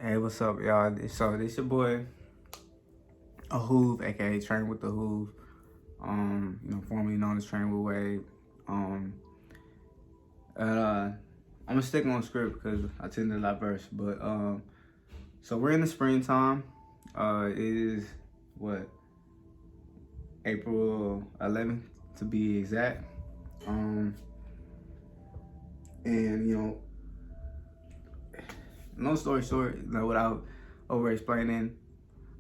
Hey, what's up, y'all? So this your boy AHUV, aka Train with the Hoove. Formerly known as Train with Wade. Um, I'm gonna stick on script because I tend to diverse. But so we're in the springtime. It is what, April 11th to be exact. And long story short, without over explaining,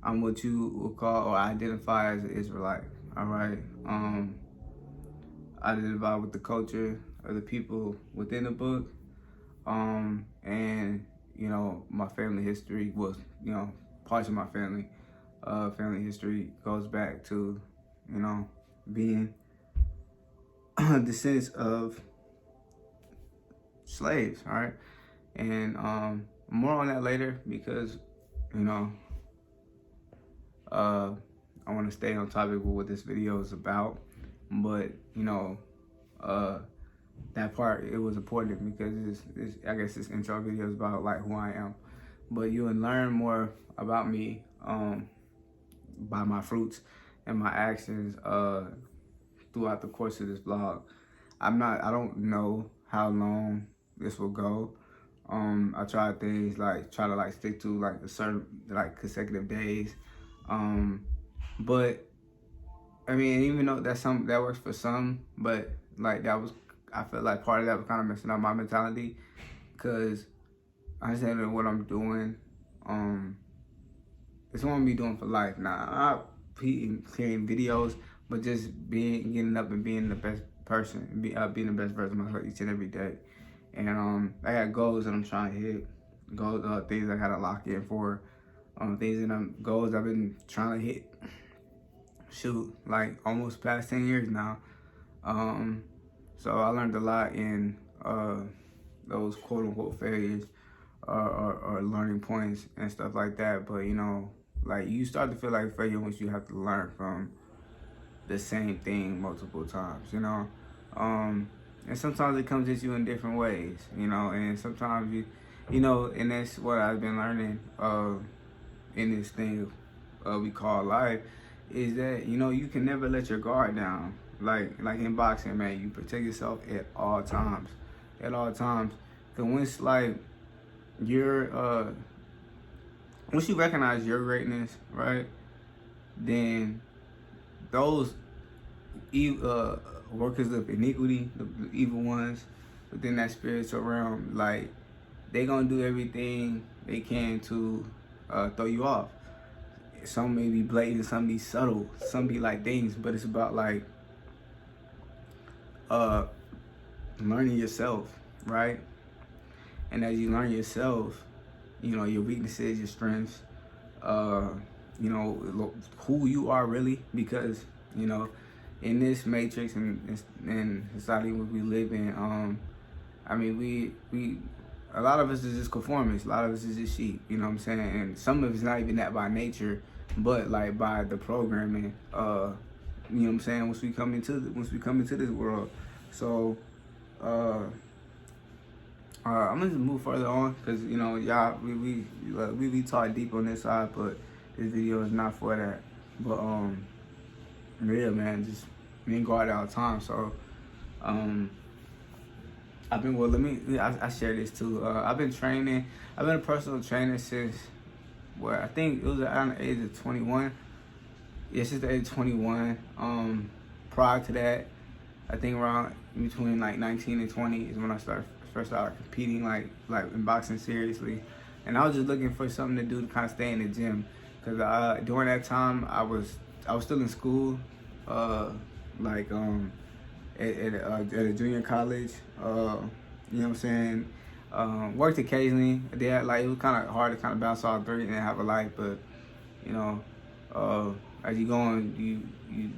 I'm what you would call or identify as an Israelite. All right. I identify with the culture of the people within the book. And my family history was, parts of my family history goes back to, being descendants of slaves. All right. And more on that later because, you know, I want to stay on topic with what this video is about, but that part, it was important because I guess this intro video is about like who I am, but you will learn more about me by my fruits and my actions throughout the course of this vlog. I don't know how long this will go. I try things try to stick to a certain consecutive days. But I mean, even though that works for some, but I feel like part of that was kind of messing up my mentality because I understand what I'm doing. It's what I'm be doing for life. Now, I'm not creating videos, but just getting up and being the best person, being the best version of myself each and every day. And I got goals that I'm trying to hit, things I gotta lock in for, goals I've been trying to hit. Shoot, almost past 10 years now. So I learned a lot in those quote unquote failures or learning points and stuff like that. But you start to feel like failure once you have to learn from the same thing multiple times, and sometimes it comes at you in different ways, and sometimes and that's what I've been learning in this thing we call life, is that you can never let your guard down. Like in boxing, man, you protect yourself at all times, because once you recognize your greatness, right, then those workers of iniquity, the evil ones within that spiritual realm, they gonna do everything they can to throw you off. Some may be blatant, some be subtle, some be things, but it's about learning yourself, right? And as you learn yourself, your weaknesses, your strengths, who you are really, because in this matrix and society we live in, I mean, we a lot of us is just conformists. A lot of us is just sheep. You know what I'm saying? And some of it's not even that by nature, but by the programming. You know what I'm saying? Once we come into this world, so I'm gonna just move further on because y'all we talk deep on this side, but this video is not for that. But yeah, man, just me and God all the time. So I share this too. I've been a personal trainer since I think it was around the age of 21. Yeah, since the age of 21. Prior to that, I think around between 19 and 20 is when I first started competing in boxing seriously. And I was just looking for something to do to kind of stay in the gym, because during that time I was still in school, at a junior college. You know what I'm saying? Worked occasionally. It was kind of hard to kind of bounce all three and have a life, but as you go on, you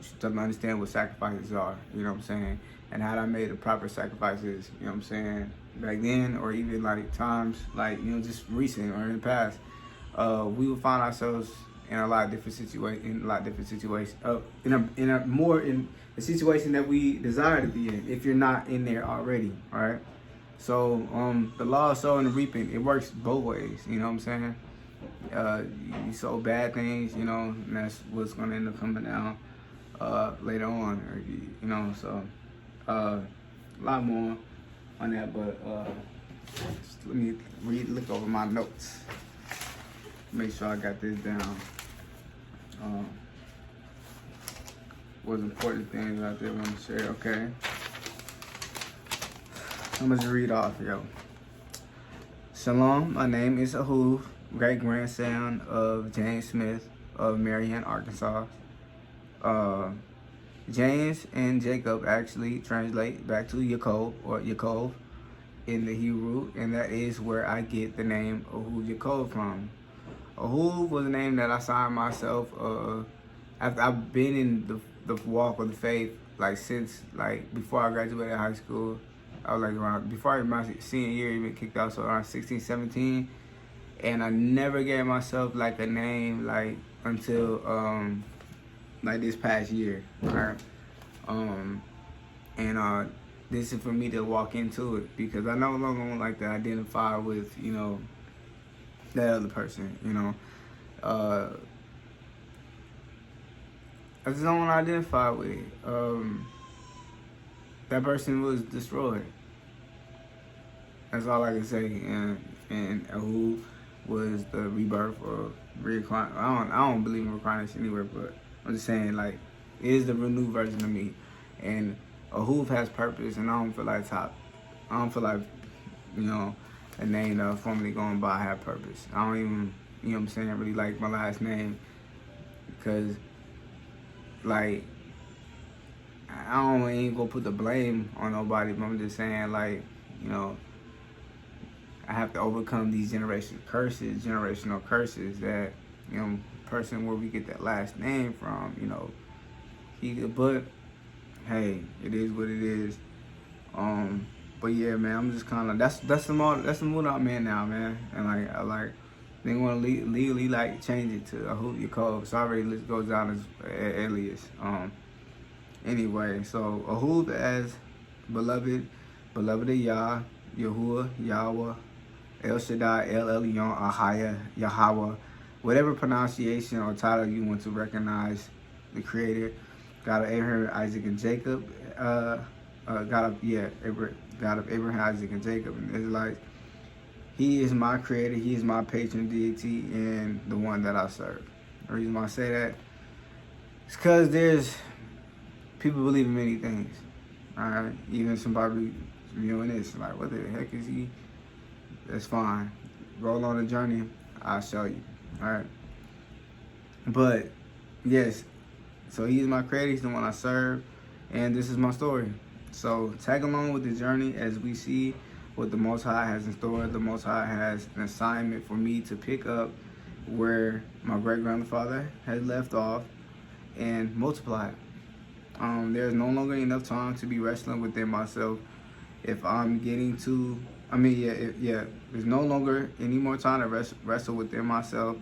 start to understand what sacrifices are. You know what I'm saying? And how I made the proper sacrifices. You know what I'm saying? Back then, or even times just recent or in the past, we would find ourselves in a lot of different situations. In a situation that we desire to be in, if you're not in there already, all right? So the law of sowing and reaping, it works both ways. You know what I'm saying? You sow bad things, you know, and that's what's gonna end up coming down later on, or, you know. So a lot more on that, but let me look over my notes, make sure I got this down. What's important things out there I want to share? Okay, I'm gonna just read off, yo. Shalom, my name is AHUV, great grandson of James Smith of Marion, Arkansas. James and Jacob actually translate back to Yaakov or Yaakov in the Hebrew, and that is where I get the name AHUV Yaakov from. AHUV was a name that I signed myself after I've been in the walk of the faith, like since like before I graduated high school. I was like around, before my senior year, even kicked out, so around 16, 17. And I never gave myself like a name like until like this past year, right? This is for me to walk into it, because I no longer want like to identify with, you know, that other person, you know. I just don't want to identify with it. That person was destroyed. That's all I can say. And who was the rebirth or reincarnation? I don't believe in reincarnation anywhere, but I'm just saying, like, it is the renewed version of me. And AHUV has purpose, and I don't feel like, you know, a name that I was formerly going by had purpose. I don't even, you know what I'm saying, really like my last name, because, like, I ain't gonna put the blame on nobody, but I'm just saying, like, you know, I have to overcome these generational curses that, you know, person where we get that last name from, you know, but hey, it is what it is. But yeah, man, I'm just kind of, that's the mood I'm in now, man. And like, they want to legally like change it to AHUV Yaakov. So I already goes down as alias. Anyway, so AHUV as beloved of Yah, Yahuwah, Yahweh, El Shaddai, El Elyon, Ahaya, Yahweh, whatever pronunciation or title you want to recognize the Creator, God of Abraham, Isaac, and Jacob, God of Abraham, Isaac, and Jacob, and the Israelites. He is my Creator. He is my patron deity, and the one that I serve. The reason why I say that is because there's people believe in many things. All right, even somebody viewing this like, what the heck is he? That's fine. Roll on the journey. I'll show you. All right. But yes, so he is my Creator. He's the one I serve, and this is my story. So tag along with the journey as we see what the Most High has in store. The Most High has an assignment for me to pick up where my great-grandfather had left off and multiply. There's no longer enough time to be wrestling within myself. If I'm getting to, there's no longer any more time to wrestle within myself.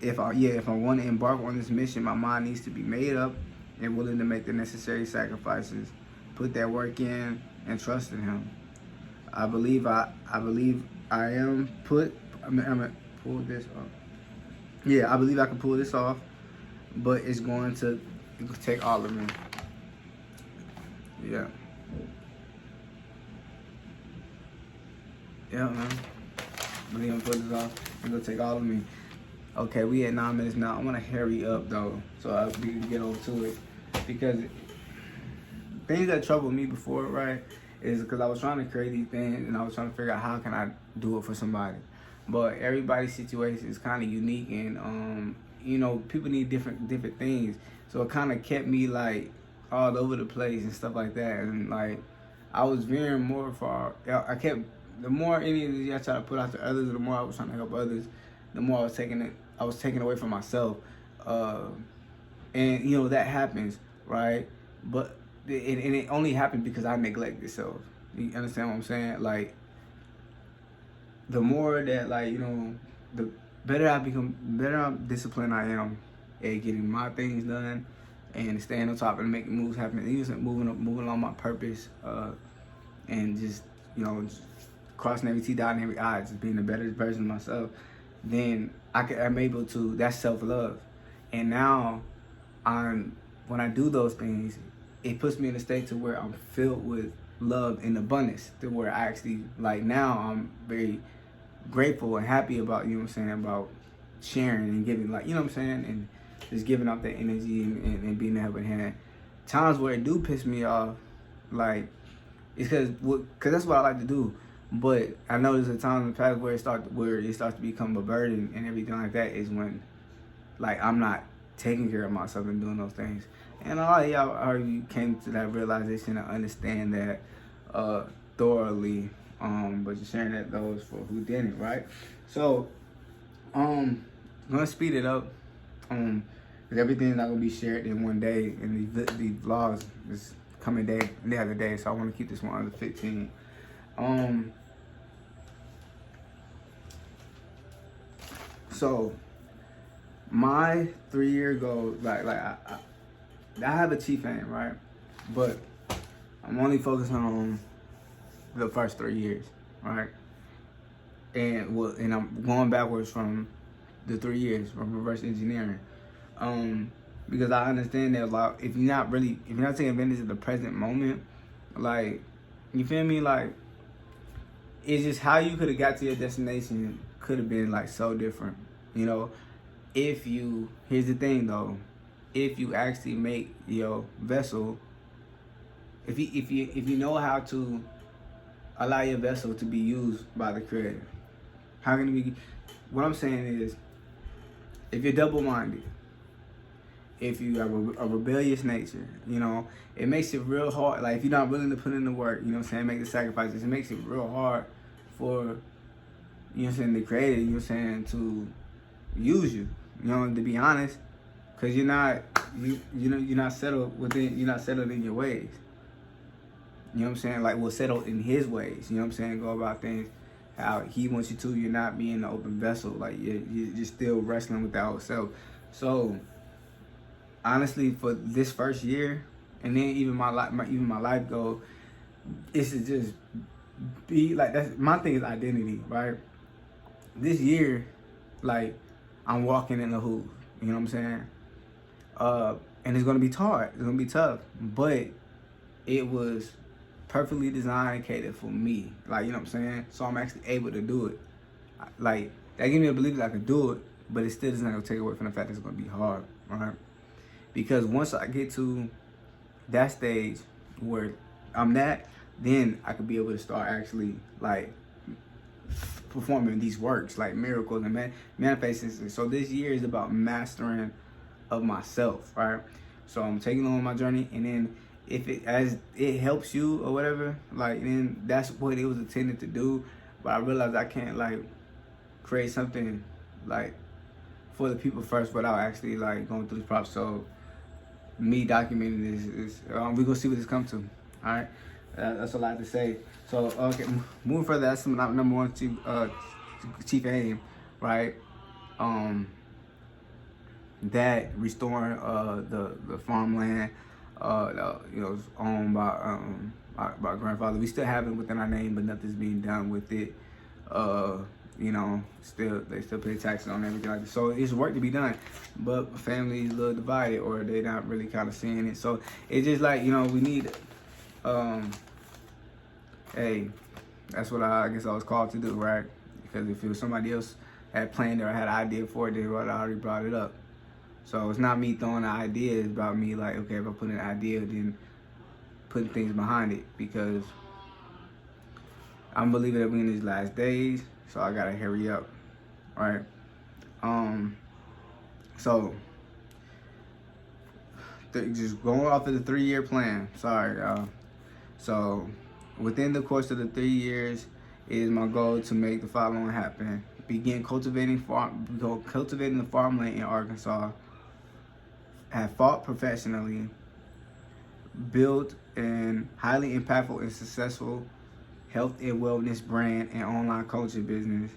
If I want to embark on this mission, my mind needs to be made up and willing to make the necessary sacrifices, put that work in, and trust in Him. I believe I am put. I'm gonna pull this off. Yeah, I believe I can pull this off, but it's going to take all of me. Yeah. Yeah, man. I believe I'm putting this off. It's gonna take all of me. Okay, we at 9 minutes now. I'm gonna hurry up though, so we can get over to it, because things that troubled me before, right, is because I was trying to create these things and I was trying to figure out how can I do it for somebody. But everybody's situation is kind of unique, and you know, people need different things. So it kind of kept me like all over the place and stuff like that. And like I was veering more far. The more any of these I try to put out to others, the more I was trying to help others, the more I was taking away from myself. And you know, that happens, right? But it only happened because I neglected self. You understand what I'm saying? Like, the more that, like, you know, the better I become, better disciplined I am at getting my things done and staying on top and making moves happen. And even moving on my purpose, and just, you know, just crossing every T, dotting every I, just being the better version of myself. then I'm able to, that's self-love. And now when I do those things, it puts me in a state to where I'm filled with love and abundance, to where I actually, like, now I'm very grateful and happy about, you know what I'm saying, about sharing and giving, like, you know what I'm saying, and just giving out that energy and being a helping hand. Times where it do piss me off, like, it's cause that's what I like to do. But I know there's a time in the past where it starts to become a burden and everything like that, is when, like, I'm not taking care of myself and doing those things. And a lot of y'all already came to that realization and understand that thoroughly. But just sharing that those for who didn't, right? So I'm gonna speed it up. Because everything's not gonna be shared in one day, and the vlogs is coming day the other day. So I want to keep this one under 15. So my 3-year goal, like I have a chief aim, right? But I'm only focusing on the first 3 years, right? And I'm going backwards from the 3 years from reverse engineering, because I understand that, like, if you're not taking advantage of the present moment, like, you feel me, like, it's just how you could have got to your destination could have been, like, so different, you know. Here's the thing though, if you actually make your vessel, if you know how to allow your vessel to be used by the Creator, how can it be? What I'm saying is, if you're double-minded, if you have a rebellious nature, you know, it makes it real hard. Like, if you're not willing to put in the work, you know what I'm saying, make the sacrifices, it makes it real hard for, you know what I'm saying, the Creator, you know what I'm saying, to use you, you know, to be honest, because you're not settled in your ways. You know what I'm saying? Like, we'll settle in His ways. You know what I'm saying? Go about things how He wants you to. You're not being an open vessel. Like, you're still wrestling with that old self. So, honestly, for this first year, and then even my life goal, is to just be like, that's my thing, is identity, right? This year, like, I'm walking in a AHUV. You know what I'm saying? And it's gonna be hard. It's gonna be tough, but it was perfectly designed and catered for me. Like, you know what I'm saying? So I'm actually able to do it. Like, that gives me a belief that I can do it, but it still doesn't gonna take away from the fact that it's gonna be hard, right? Because once I get to that stage where I'm then I could be able to start actually, like, performing these works, like miracles and manifesting. So this year is about mastering of myself, right? So I'm taking on my journey, and then if it helps you or whatever, like, then that's what it was intended to do. But I realized I can't, like, create something, like, for the people first without actually, like, going through this process. So me documenting this is we're gonna see what this comes to. All right, that's a lot to say. So okay, moving further, that's my number one chief aim, right? That restoring the farmland, you know, owned by my grandfather. We still have it within our name, but nothing's being done with it. You know, they still pay taxes on everything like that. So it's work to be done, but families a little divided, or they're not really kind of seeing it. So it's just like, you know, we need. Hey, that's what I guess I was called to do, right? Because if it was somebody else had planned or had an idea for it, they would have already brought it up. So it's not me throwing the idea, it's about me, like, okay, if I put an idea, then putting things behind it, because I'm believing that we're in these last days, so I gotta hurry up, right? So just going off of the 3-year plan. Sorry, y'all. So within the course of the 3 years, it is my goal to make the following happen: begin cultivating the farmland in Arkansas, have fought professionally, built an highly impactful and successful health and wellness brand and online coaching business,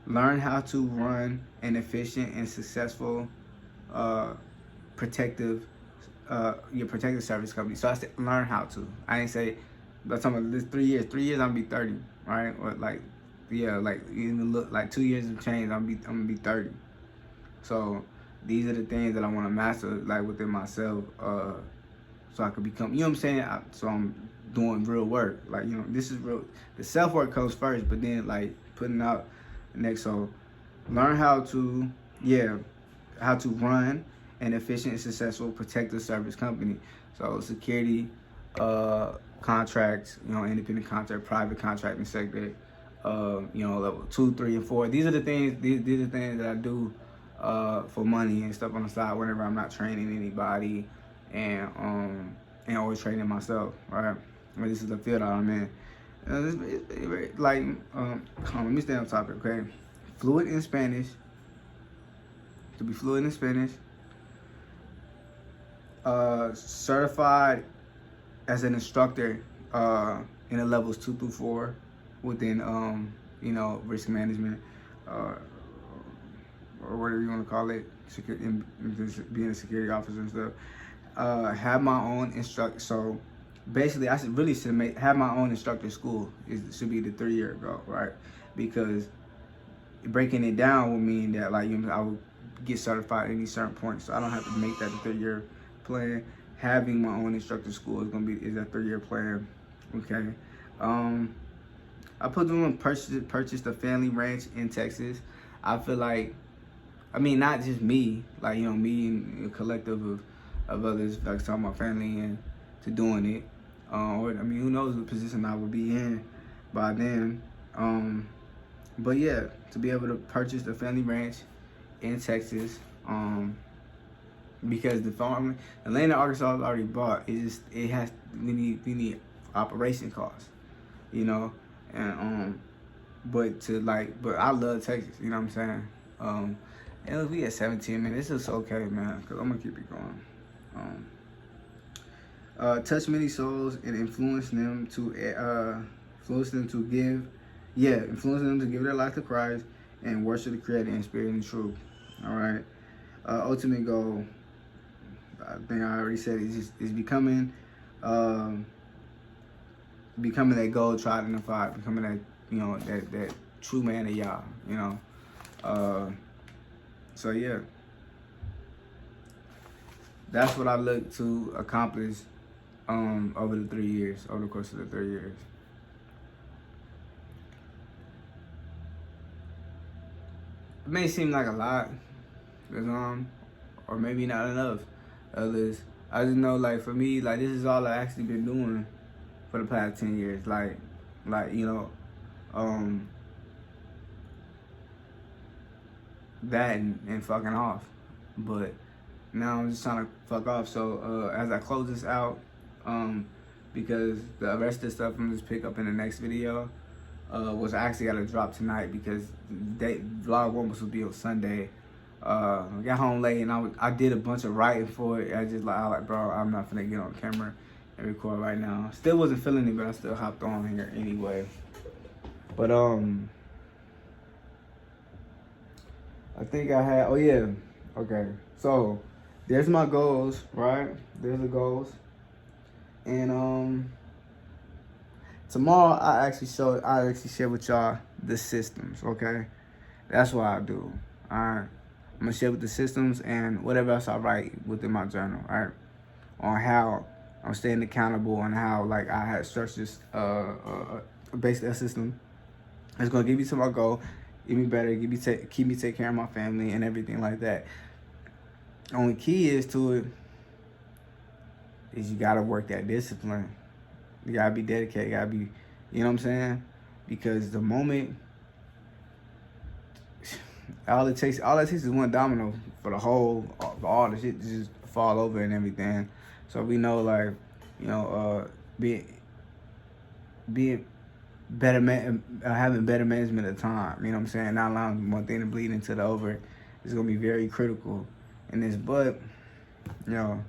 learn how to run an efficient and successful protective service company. So I said learn how to. I didn't say, but I'm talking about this 3 years. 3 years I'm gonna be 30, right? Or like yeah, like even look like 2 years of change, I'm gonna be 30. So these are the things that I want to master, like within myself, so I could become. You know what I'm saying? So I'm doing real work. Like, you know, this is real. The self work comes first, but then like putting out next. So learn how to, yeah, how to run an efficient and successful protective service company. So security, contracts, you know, independent contract, private contracting sector, you know, level 2, 3, and 4. These are the things. These are the things that I do for money and stuff on the side whenever I'm not training anybody, and always training myself. Right, well, this is the field that I'm in. Like, let me stay on topic. Okay, fluent in Spanish. To be fluent in Spanish. Certified as an instructor in the levels 2 through 4 within you know, risk management, or whatever you want to call it, being a security officer and stuff. Have my own instructor. So basically, I should have my own instructor school. It should be the 3-year goal, right? Because breaking it down would mean that, like, you know, I would get certified at any certain point, so I don't have to make that the 3-year plan. Having my own instructor school is that 3-year plan. Okay. I put them on purchased a family ranch in Texas. I feel like, I mean, not just me, like, you know, me and a collective of others, like talking about family and to doing it. Or, I mean, who knows the position I would be in by then. But yeah, to be able to purchase the family ranch in Texas, because the farm, the land in Arkansas is already bought. We need operation costs, you know, and but I love Texas, you know what I'm saying. And look, we at 17 minutes. It's okay, man, cause I'm gonna keep it going. Touch many souls and influence them to give their life to Christ and worship the Creator in spirit and truth. All right. Ultimate goal, I think I already said, is becoming that goal tried and defied, becoming that, you know, that true man of Yah, you know. So yeah, that's what I look to accomplish over the 3 years, over the course of the 3 years. It may seem like a lot, or maybe not enough. Others, I just know, like, for me, like, this is all I actually been doing for the past 10 years. Like you know, that and fucking off. But now I'm just trying to fuck off. So as I close this out, because the rest of the stuff I'm just pick up in the next video, was actually gotta drop tonight because vlog 1 was supposed to be on Sunday. I got home late and I did a bunch of writing for it. I was like, bro, I'm not finna get on camera and record right now. Still wasn't feeling it, but I still hopped on here anyway. But I think I had, oh yeah, okay. So there's my goals, right? There's the goals. And tomorrow I actually share with y'all the systems, okay? That's what I do. Alright. I'm gonna share with the systems and whatever else I write within my journal, right? On how I'm staying accountable and how, like, I had structured basically a system that's gonna get me to my goal, get me better, keep me take care of my family and everything like that. Only key is to it is you gotta work that discipline. You gotta be dedicated, you gotta be, you know what I'm saying? Because the moment, all it takes is one domino for all the shit to just fall over and everything. So we know, like, you know, being better having better management of time. You know what I'm saying? Not allowing one thing to bleed into the over is gonna be very critical in this. But, you know,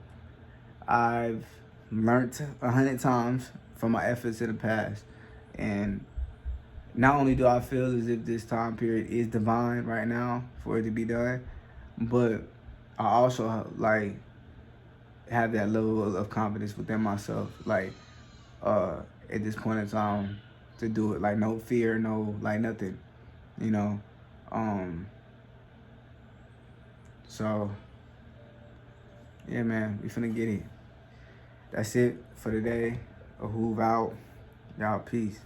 I've learned 100 times from my efforts in the past, and not only do I feel as if this time period is divine right now for it to be done, but I also, like, have that level of confidence within myself, like, at this point in time, to do it. Like no fear, no like nothing, you know. So yeah, man, we finna get it. That's it for today. AHUV out. Y'all, peace.